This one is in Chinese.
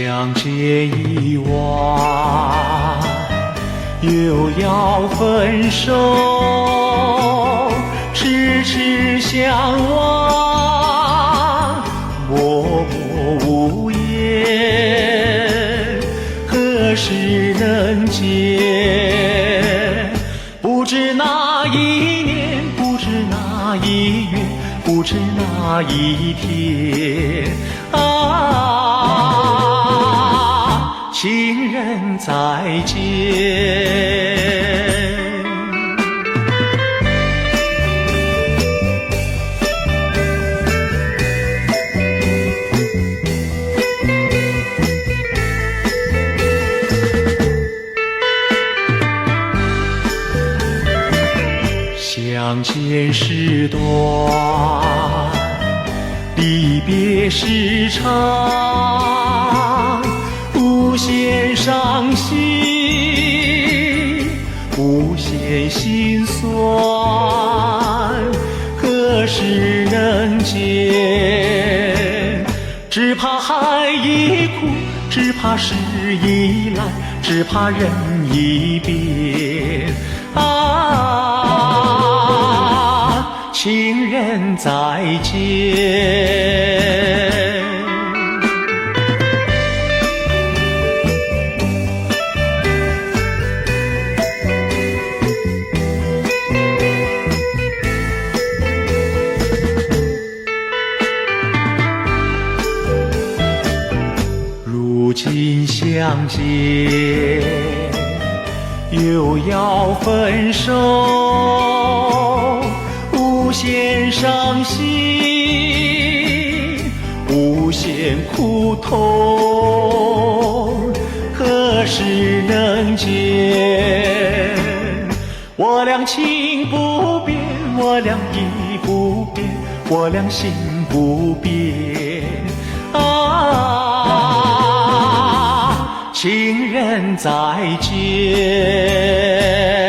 相见已晚，又要分手，痴痴相望，默默无言，何时能见？不知哪一年，不知哪一月，不知哪一天啊，情人再见。相见时短，离别时长，无限伤心，无限心酸，何时能见？只怕海已枯，只怕时已来，只怕人已变啊，情人再见。如今相见，又要分手，无限伤心，无限苦痛，何时能见？我俩情不变，我俩意不变，我俩心不变啊，情人再见。